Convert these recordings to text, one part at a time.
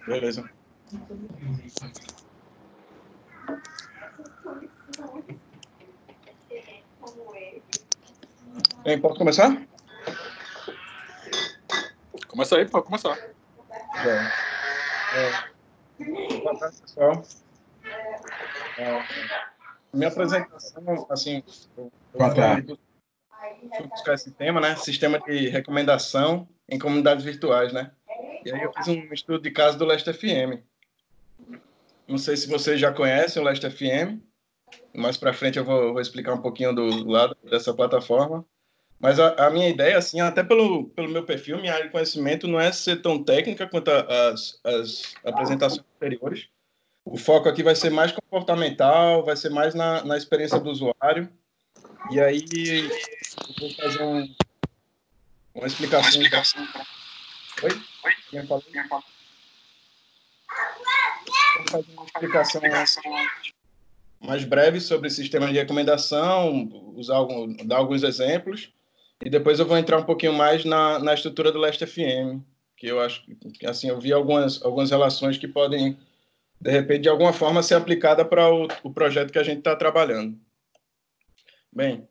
Beleza. Bem, posso começar? Começa aí, pode começar. Boa tarde, pessoal. Minha apresentação, assim, eu fui buscar esse tema, né? Sistema de recomendação em comunidades virtuais, né? E aí eu fiz um estudo de caso do Last FM. Não sei se vocês já conhecem o Last FM. Mais para frente eu vou explicar um pouquinho do lado dessa plataforma. Mas a minha ideia, assim, até pelo meu perfil, minha área de conhecimento não é ser tão técnica quanto as apresentações anteriores. O foco aqui vai ser mais comportamental, vai ser mais na experiência do usuário. E aí eu vou fazer uma explicação. Oi? Quem falou? Vou fazer uma explicação mais breve sobre sistema de recomendação, dar alguns exemplos. E depois eu vou entrar um pouquinho mais na estrutura do Last FM, que eu acho que, assim, eu vi algumas relações que podem, de repente, de alguma forma, ser aplicada para o projeto que a gente está trabalhando. Bem,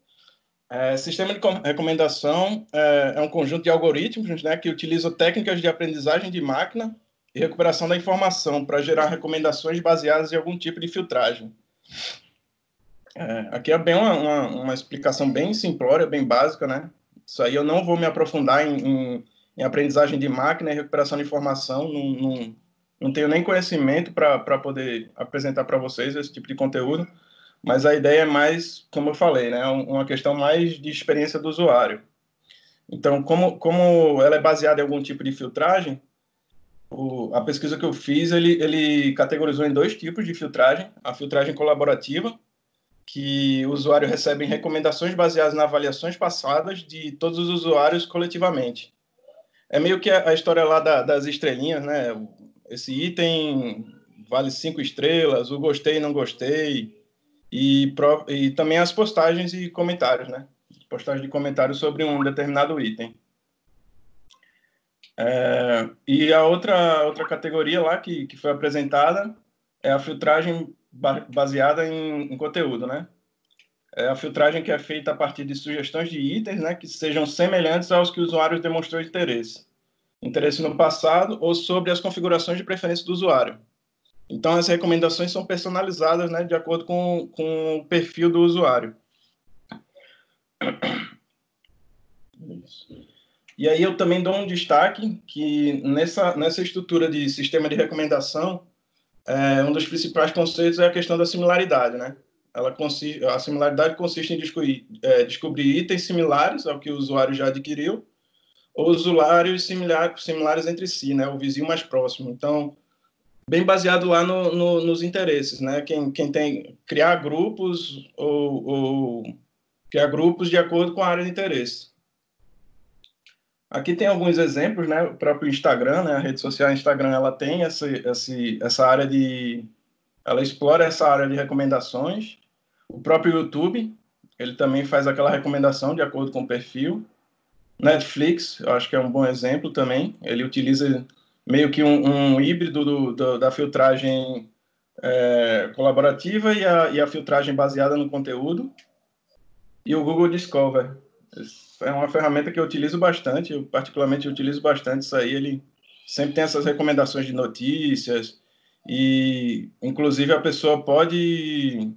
sistema de recomendação é um conjunto de algoritmos, né, que utilizam técnicas de aprendizagem de máquina e recuperação da informação para gerar recomendações baseadas em algum tipo de filtragem. Aqui é bem uma explicação bem simplória, bem básica, né? Isso aí eu não vou me aprofundar em aprendizagem de máquina e recuperação de informação, não tenho nem conhecimento para poder apresentar para vocês esse tipo de conteúdo, mas a ideia é mais, como eu falei, né? Uma questão mais de experiência do usuário. Então, como ela é baseada em algum tipo de filtragem, a pesquisa que eu fiz, ele categorizou em dois tipos de filtragem: a filtragem colaborativa, que o usuário recebe recomendações baseadas nas avaliações passadas de todos os usuários coletivamente. É meio que a história lá das estrelinhas, né? Esse item vale 5 estrelas, o gostei e não gostei, e também as postagens e comentários, né? Postagens de comentários sobre um determinado item. E a outra categoria lá que foi apresentada é a filtragem baseada em conteúdo, né? É a filtragem que é feita a partir de sugestões de itens, né, que sejam semelhantes aos que o usuário demonstrou interesse no passado ou sobre as configurações de preferência do usuário. Então, as recomendações são personalizadas, né, de acordo com o perfil do usuário. E aí eu também dou um destaque que nessa estrutura de sistema de recomendação, um dos principais conceitos é a questão da similaridade, né? A similaridade consiste em descobrir itens similares ao que o usuário já adquiriu, ou usuários similares entre si, né? O vizinho mais próximo. Então, bem baseado lá nos interesses, né? Quem tem criar grupos ou criar grupos de acordo com a área de interesse. Aqui tem alguns exemplos, né? O próprio Instagram, né? A rede social Instagram, ela tem essa área ela explora essa área de recomendações. O próprio YouTube, ele também faz aquela recomendação de acordo com o perfil. Netflix, eu acho que é um bom exemplo também. Ele utiliza meio que um híbrido da filtragem colaborativa e a filtragem baseada no conteúdo. E o Google Discover. É uma ferramenta que eu utilizo bastante, eu particularmente utilizo bastante isso aí. Ele sempre tem essas recomendações de notícias e, inclusive, a pessoa pode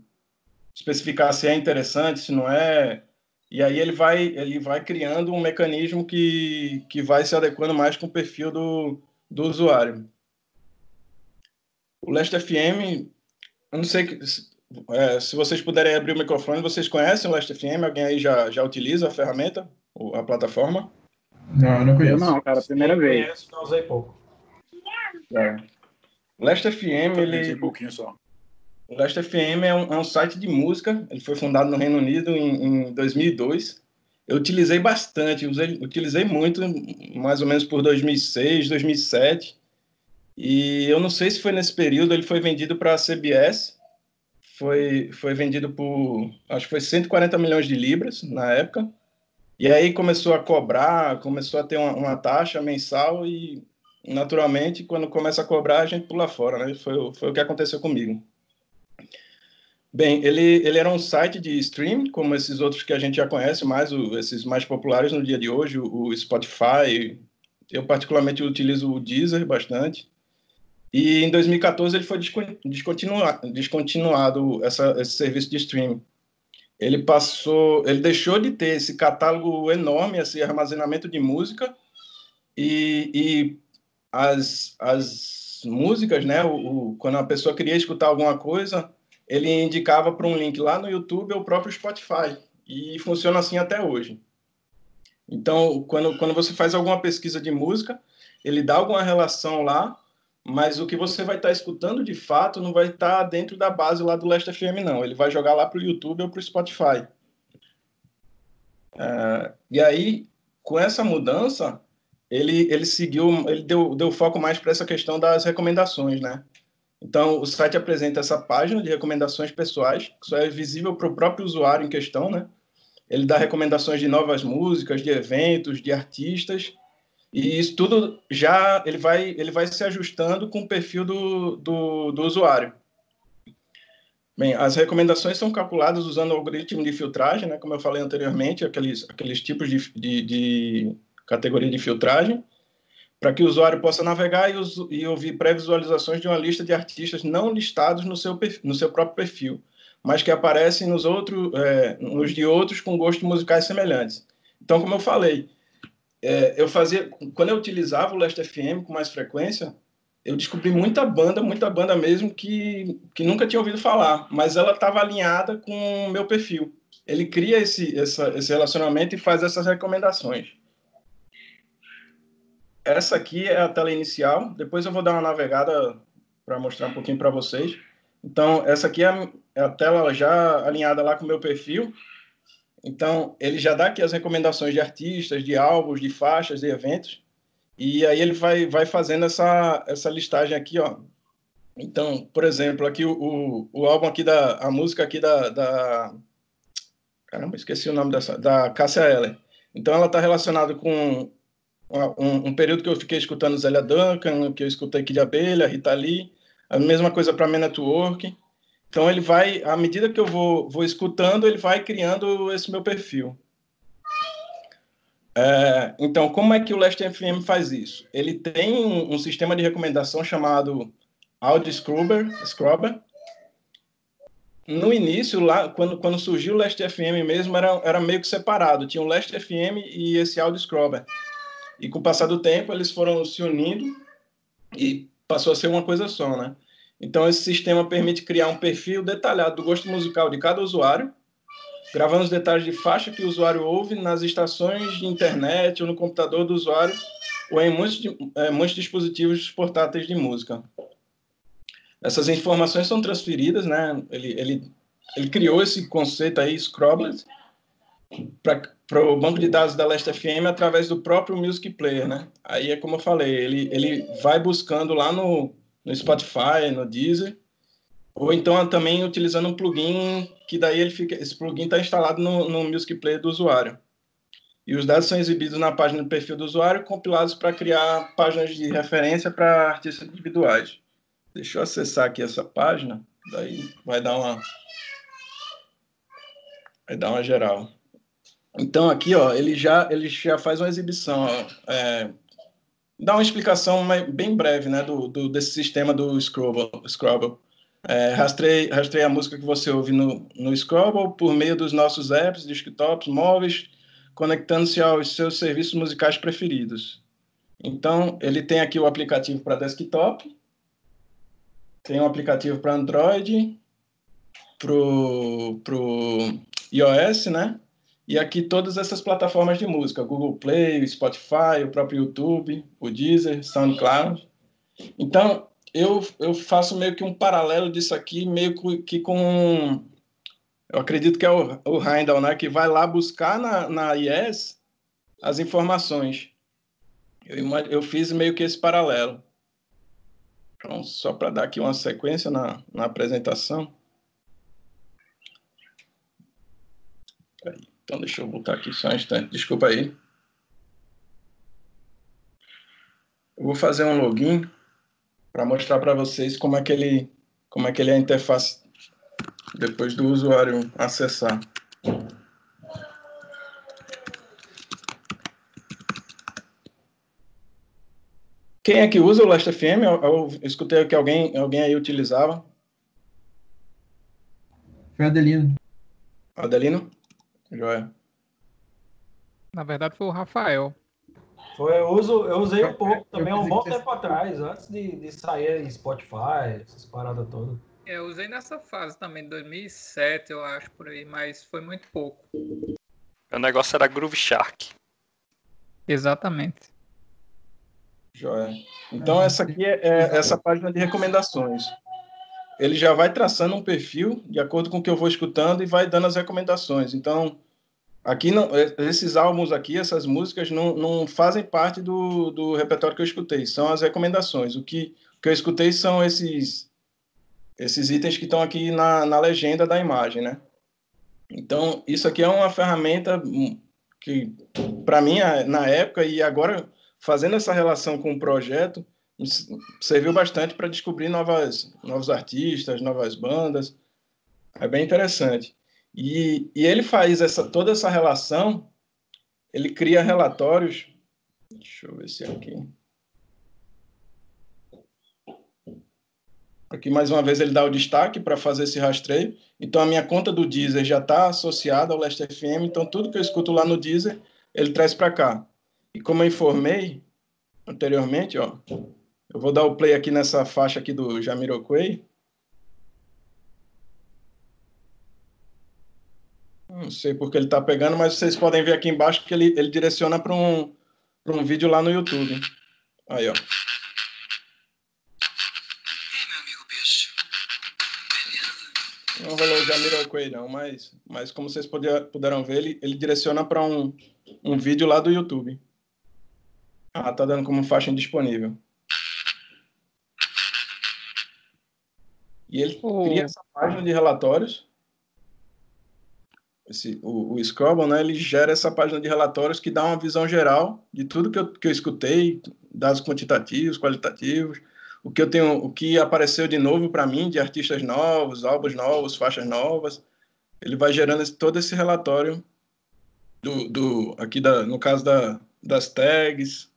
especificar se é interessante, se não é, e aí ele vai criando um mecanismo que vai se adequando mais com o perfil do usuário. O Last FM, eu não sei se vocês puderem abrir o microfone, vocês conhecem o Last FM? Alguém aí já utiliza a ferramenta, a plataforma? Não, eu não conheço. Eu não, cara, primeira vez. Conheço, não usei pouco. Last FM, pouquinho só. O Last FM é um site de música. Ele foi fundado no Reino Unido em 2002. Eu utilizei bastante, utilizei muito, mais ou menos por 2006, 2007. E eu não sei se foi nesse período, ele foi vendido para a CBS. Foi vendido por, acho que foi 140 milhões de libras na época. E aí começou a cobrar, começou a ter uma taxa mensal e naturalmente, quando começa a cobrar, a gente pula fora, né? Foi o que aconteceu comigo. Bem, ele era um site de stream, como esses outros que a gente já conhece, esses mais populares no dia de hoje, o Spotify. Eu particularmente utilizo o Deezer bastante. E em 2014 ele foi descontinuado esse serviço de streaming. Ele deixou de ter esse catálogo enorme, esse armazenamento de música e as músicas, né? Quando a pessoa queria escutar alguma coisa, ele indicava para um link lá no YouTube ou o próprio Spotify. E funciona assim até hoje. Então, quando você faz alguma pesquisa de música, ele dá alguma relação lá, mas o que você vai estar escutando de fato não vai estar dentro da base lá do Last FM, não. Ele vai jogar lá para o YouTube ou para o Spotify. E aí, com essa mudança, ele deu foco mais para essa questão das recomendações, né? Então, o site apresenta essa página de recomendações pessoais, que só é visível para o próprio usuário em questão, né? Ele dá recomendações de novas músicas, de eventos, de artistas, e isso tudo já ele vai se ajustando com o perfil do usuário. Bem, as recomendações são calculadas usando o algoritmo de filtragem, né? Como eu falei anteriormente, aqueles tipos de categoria de filtragem, para que o usuário possa navegar e ouvir pré-visualizações de uma lista de artistas não listados no seu próprio perfil, mas que aparecem nos de outros com gostos musicais semelhantes. Então, como eu falei, quando eu utilizava o Last FM com mais frequência, eu descobri muita banda mesmo que nunca tinha ouvido falar, mas ela estava alinhada com o meu perfil. Ele cria esse relacionamento e faz essas recomendações. Essa aqui é a tela inicial, depois eu vou dar uma navegada para mostrar um pouquinho para vocês. Então, essa aqui é a tela já alinhada lá com o meu perfil. Então, ele já dá aqui as recomendações de artistas, de álbuns, de faixas, de eventos. E aí ele vai fazendo essa listagem aqui, ó. Então, por exemplo, aqui o álbum aqui a música aqui caramba, esqueci o nome da Cássia Eller. Então ela está relacionada com um período que eu fiquei escutando Zélia Duncan, que eu escutei Kid Abelha, Rita Lee, a mesma coisa para Men Network. Então ele vai, à medida que eu vou escutando, ele vai criando esse meu perfil. Então, como é que o Last FM faz isso? Ele tem um sistema de recomendação chamado Audio Scrubber. No início, lá, quando surgiu o Last FM mesmo, era meio que separado. Tinha o Last FM e esse Audio Scrubber. E com o passar do tempo, eles foram se unindo e passou a ser uma coisa só, né? Então, esse sistema permite criar um perfil detalhado do gosto musical de cada usuário, gravando os detalhes de faixa que o usuário ouve nas estações de internet ou no computador do usuário ou em muitos dispositivos portáteis de música. Essas informações são transferidas, né? Ele criou esse conceito aí, Scroblet, para o banco de dados da Last FM através do próprio Music Player, né? Aí é como eu falei, ele vai buscando lá no Spotify, no Deezer, ou então também utilizando um plugin que daí esse plugin está instalado no Music Player do usuário. E os dados são exibidos na página do perfil do usuário, compilados para criar páginas de referência para artistas individuais. Deixa eu acessar aqui essa página, daí vai dar uma geral. Então aqui, ó, ele já faz uma exibição, ó, dá uma explicação bem breve, né, desse sistema do Scrabble. Rastreia a música que você ouve no Scrabble por meio dos nossos apps, desktops, móveis, conectando-se aos seus serviços musicais preferidos. Então, ele tem aqui o aplicativo para desktop, tem um aplicativo para Android, pro iOS, né? E aqui todas essas plataformas de música, Google Play, o Spotify, o próprio YouTube, o Deezer, SoundCloud. Então, eu faço meio que um paralelo disso aqui, meio que com... Eu acredito que é o Heindel, né? Que vai lá buscar na IES as informações. Eu fiz meio que esse paralelo. Então, só para dar aqui uma sequência na apresentação. Então, deixa eu voltar aqui só um instante. Desculpa aí. Eu vou fazer um login para mostrar para vocês como é que ele é a interface depois do usuário acessar. Quem é que usa o Last.fm? Eu escutei que alguém aí utilizava. Foi Adelino. Adelino? Joia. Na verdade, foi o Rafael. Eu usei um pouco Eu também há um pensei bom que tinha tempo atrás, antes de sair Spotify, essas paradas todas. Eu usei nessa fase também, 2007, eu acho, por aí, mas foi muito pouco. O negócio era Groove Shark. Exatamente. Joia. Então, essa aqui é essa página de recomendações. Ele já vai traçando um perfil de acordo com o que eu vou escutando e vai dando as recomendações. Então, aqui esses álbuns aqui, essas músicas, não fazem parte do repertório que eu escutei, são as recomendações. O que eu escutei são esses itens que estão aqui na legenda da imagem, né? Então, isso aqui é uma ferramenta que, para mim, na época e agora, fazendo essa relação com o projeto, serviu bastante para descobrir novos artistas, novas bandas. É bem interessante. E ele faz toda essa relação, ele cria relatórios. Deixa eu ver se é aqui. Aqui, mais uma vez, ele dá o destaque para fazer esse rastreio. Então, a minha conta do Deezer já está associada ao Last.fm, então tudo que eu escuto lá no Deezer, ele traz para cá. E como eu informei anteriormente, ó, eu vou dar o play aqui nessa faixa aqui do Jamiroquai. Não sei porque ele está pegando, mas vocês podem ver aqui embaixo que ele direciona para um vídeo lá no YouTube. Aí, ó. Não rolou o Jamiroquai, não, mas como vocês puderam ver, ele direciona para um vídeo lá do YouTube. Ah, tá dando como faixa indisponível. E ele cria essa página de relatórios. O Scrabble, né, ele gera essa página de relatórios que dá uma visão geral de tudo que eu escutei, dados quantitativos, qualitativos, o que apareceu de novo para mim, de artistas novos, álbuns novos, faixas novas. Ele vai gerando todo esse relatório aqui no caso das tags,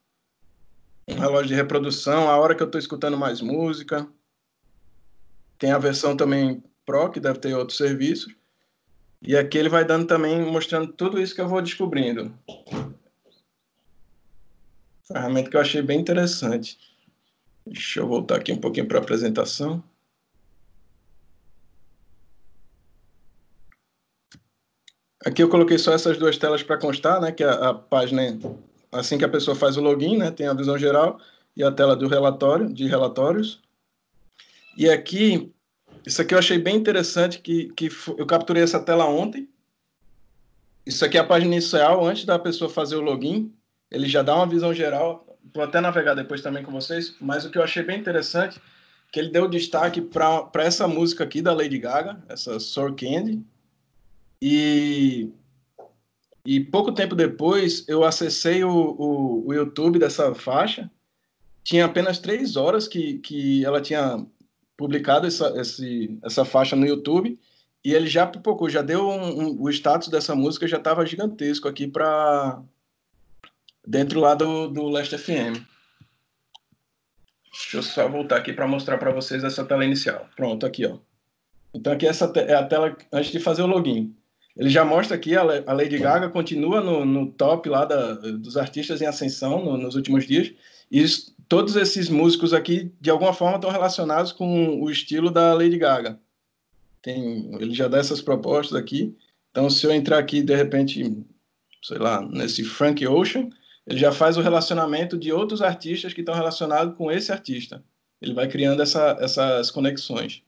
um relógio de reprodução, a hora que eu estou escutando mais música. Tem a versão também Pro, que deve ter outros serviços. E aqui ele vai dando também, mostrando tudo isso que eu vou descobrindo. Ferramenta que eu achei bem interessante. Deixa eu voltar aqui um pouquinho para a apresentação. Aqui eu coloquei só essas duas telas para constar, né? Que a página, assim que a pessoa faz o login, né? Tem a visão geral e a tela do relatório, de relatórios. E aqui, isso aqui eu achei bem interessante, que eu capturei essa tela ontem. Isso aqui é a página inicial, antes da pessoa fazer o login. Ele já dá uma visão geral. Vou até navegar depois também com vocês, mas o que eu achei bem interessante, que ele deu destaque para essa música aqui da Lady Gaga, essa Sour Candy. E pouco tempo depois, eu acessei o YouTube dessa faixa. Tinha apenas 3 horas que ela tinha publicado essa faixa no YouTube, e ele já pipocou, já deu o status dessa música, já estava gigantesco aqui para dentro lá do Last.fm. Deixa eu só voltar aqui para mostrar para vocês essa tela inicial. Pronto, aqui, ó. Então aqui essa é a tela antes de fazer o login. Ele já mostra aqui, a Lady Gaga continua no top lá dos artistas em ascensão nos últimos dias, e todos esses músicos aqui, de alguma forma, estão relacionados com o estilo da Lady Gaga. Ele já dá essas propostas aqui. Então, se eu entrar aqui, de repente, sei lá, nesse Frank Ocean, ele já faz o relacionamento de outros artistas que estão relacionados com esse artista. Ele vai criando essas conexões.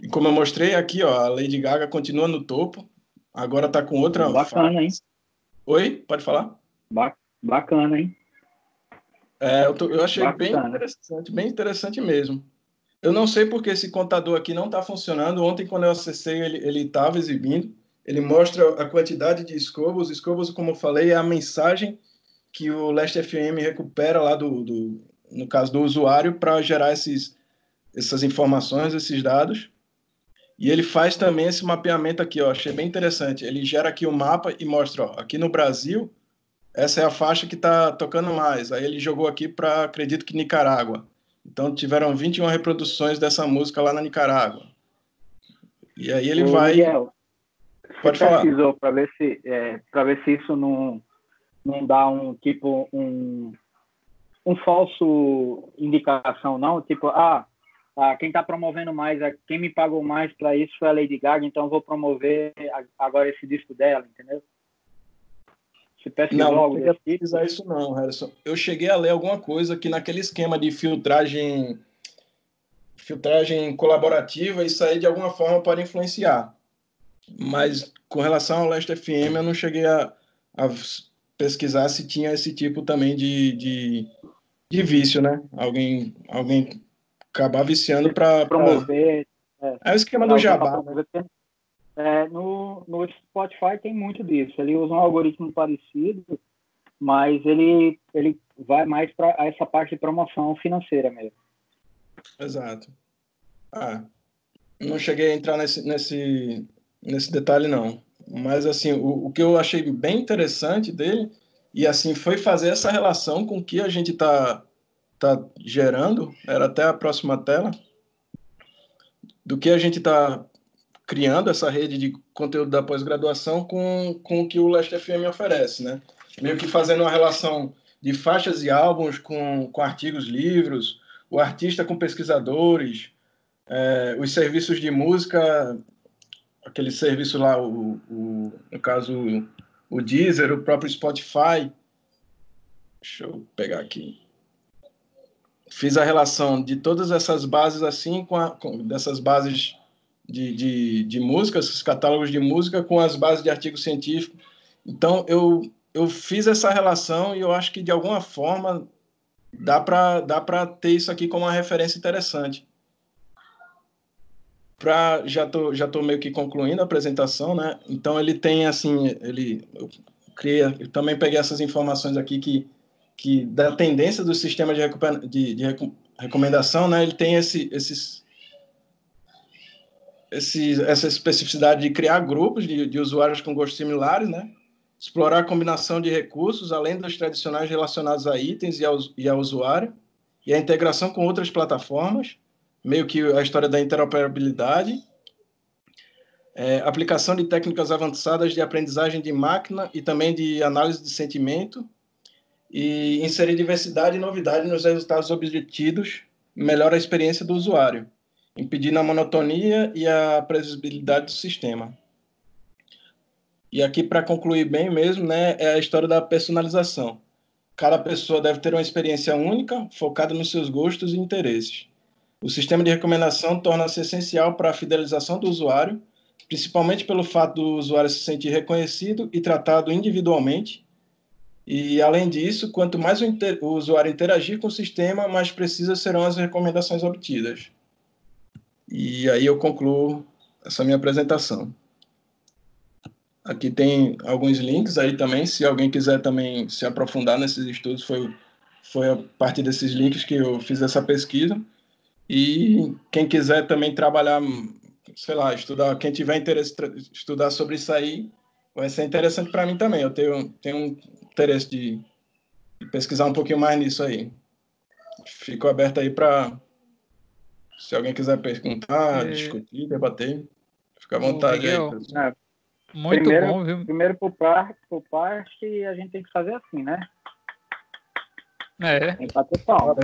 E como eu mostrei aqui, ó, a Lady Gaga continua no topo. Agora está com outra... Bacana, hein? Oi? Pode falar? Bacana, hein? Eu achei Bacana. bem interessante mesmo. Eu não sei porque esse contador aqui não está funcionando. Ontem, quando eu acessei, ele estava exibindo. Ele mostra a quantidade de escovos. Os escovos, como eu falei, é a mensagem que o Last.fm recupera lá no caso do usuário, para gerar essas informações, esses dados. E ele faz também esse mapeamento aqui, ó, achei bem interessante. Ele gera aqui um mapa e mostra, ó, aqui no Brasil, essa é a faixa que está tocando mais. Aí ele jogou aqui para, acredito que Nicarágua. Então tiveram 21 reproduções dessa música lá na Nicarágua. E aí ele vai... Miguel, pode você falar. pesquisou para ver se isso não dá um falso indicação, não? Tipo, quem está promovendo mais, quem me pagou mais para isso foi a Lady Gaga, então eu vou promover agora esse disco dela, entendeu? Você pesquisou Não, algo não desse cheguei a pesquisar isso não, Harrison. Eu cheguei a ler alguma coisa que naquele esquema de filtragem colaborativa, isso aí de alguma forma pode influenciar. Mas com relação ao Last FM, eu não cheguei a pesquisar se tinha esse tipo também de vício, né? Alguém acabar viciando para promover. É o esquema do jabá, né? No Spotify tem muito disso. Ele usa um algoritmo parecido, mas ele vai mais para essa parte de promoção financeira mesmo. Exato. Não cheguei a entrar nesse detalhe, não. Mas, assim, o que eu achei bem interessante dele, e, assim, foi fazer essa relação com o que a gente tá gerando, era até a próxima tela, do que a gente está criando, essa rede de conteúdo da pós-graduação com o que o Last FM oferece, né? Meio que fazendo uma relação de faixas e álbuns com artigos, livros, o artista com pesquisadores, os serviços de música, aquele serviço lá, no caso, o Deezer, o próprio Spotify. Deixa eu pegar aqui. Fiz a relação de todas essas bases assim, dessas bases de música, esses catálogos de música, com as bases de artigo científico. Então, eu fiz essa relação e eu acho que, de alguma forma, dá para ter isso aqui como uma referência interessante. Já tô meio que concluindo a apresentação, né? Então, ele tem, assim, eu também peguei essas informações aqui que da tendência do sistema de recomendação, né? Ele tem essa especificidade de criar grupos de usuários com gostos similares, né? Explorar a combinação de recursos, além dos tradicionais relacionados a itens e ao usuário, e a integração com outras plataformas, meio que a história da interoperabilidade, aplicação de técnicas avançadas de aprendizagem de máquina e também de análise de sentimento, e inserir diversidade e novidade nos resultados obtidos, melhora a experiência do usuário, impedindo a monotonia e a previsibilidade do sistema. E aqui, para concluir bem mesmo, né, é a história da personalização. Cada pessoa deve ter uma experiência única, focada nos seus gostos e interesses. O sistema de recomendação torna-se essencial para a fidelização do usuário, principalmente pelo fato do usuário se sentir reconhecido e tratado individualmente. E, além disso, quanto mais o usuário interagir com o sistema, mais precisas serão as recomendações obtidas. E aí eu concluo essa minha apresentação. Aqui tem alguns links aí também, se alguém quiser também se aprofundar nesses estudos, foi a partir desses links que eu fiz essa pesquisa. E quem quiser também trabalhar, sei lá, estudar, quem tiver interesse em estudar sobre isso aí, vai ser interessante para mim também. Eu tenho um interesse de pesquisar um pouquinho mais nisso aí. Fico aberto aí para, se alguém quiser perguntar, discutir, debater, fica à vontade. Miguel, aí. Muito bom, viu? Primeiro, por parte, a gente tem que fazer assim, né? Tem que bater palma.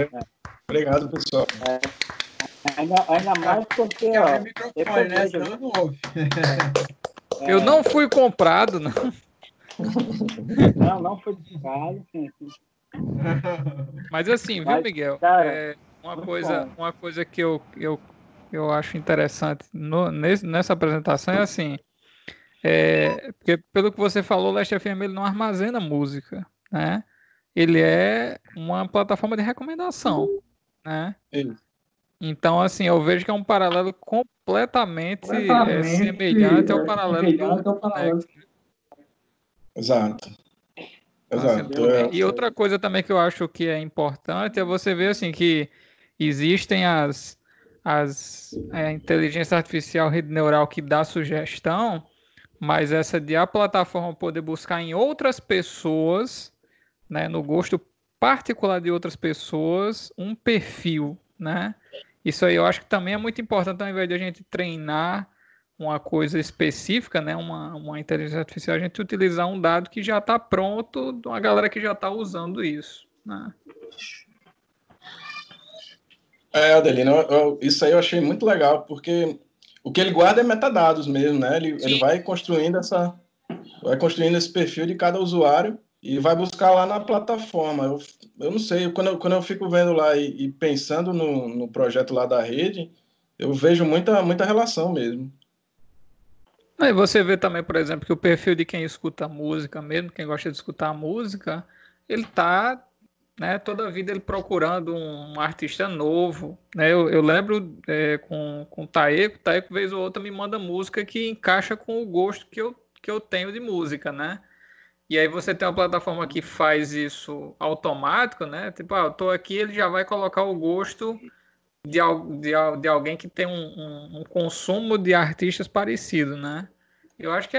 Obrigado, pessoal. Ainda mais porque, ó... microfone, né? Senão não ouve. Eu não fui comprado, não. Não fui comprado. Mas assim, viu, Miguel? Cara, uma coisa que eu acho interessante nessa apresentação é assim, porque pelo que você falou, o Last FM ele não armazena música, né? Ele é uma plataforma de recomendação, né? Então, assim, eu vejo que é um paralelo completamente semelhante ao paralelo do Next. Exato. Exato. E outra coisa também que eu acho que é importante é você ver assim que existem a inteligência artificial, rede neural que dá sugestão, mas essa de a plataforma poder buscar em outras pessoas, né, no gosto particular de outras pessoas, um perfil, né? Isso aí eu acho que também é muito importante, ao invés de a gente treinar uma coisa específica, né, uma inteligência artificial, a gente utilizar um dado que já está pronto, de uma galera que já está usando isso, né? Adelino, isso aí eu achei muito legal, porque o que ele guarda é metadados mesmo, né? Ele vai construindo esse perfil de cada usuário e vai buscar lá na plataforma. Eu não sei, quando eu fico vendo lá e pensando no projeto lá da rede, eu vejo muita relação mesmo. Aí você vê também, por exemplo, que o perfil de quem escuta música mesmo, quem gosta de escutar música, ele tá, né, toda a vida ele procurando um artista novo, né? Eu lembro com o Taeko, vez ou outra me manda música que encaixa com o gosto que eu tenho de música, né? E aí você tem uma plataforma que faz isso automático, né? Tipo, eu tô aqui, ele já vai colocar o gosto de alguém que tem um consumo de artistas parecido, né? Eu acho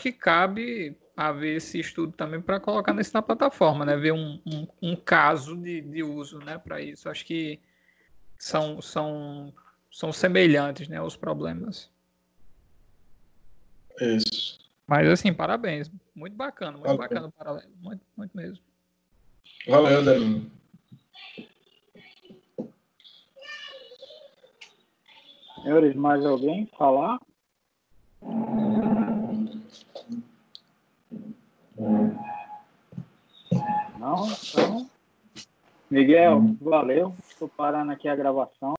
que cabe haver esse estudo também para colocar na plataforma, né? Ver um caso de uso, né? Para isso. Acho que são semelhantes, né? Os problemas. Isso. Mas assim, parabéns. Muito bacana o paralelo. Muito, muito mesmo. Valeu, Adelino. Senhores, mais alguém falar? Não? Então, Miguel, valeu. Estou parando aqui a gravação.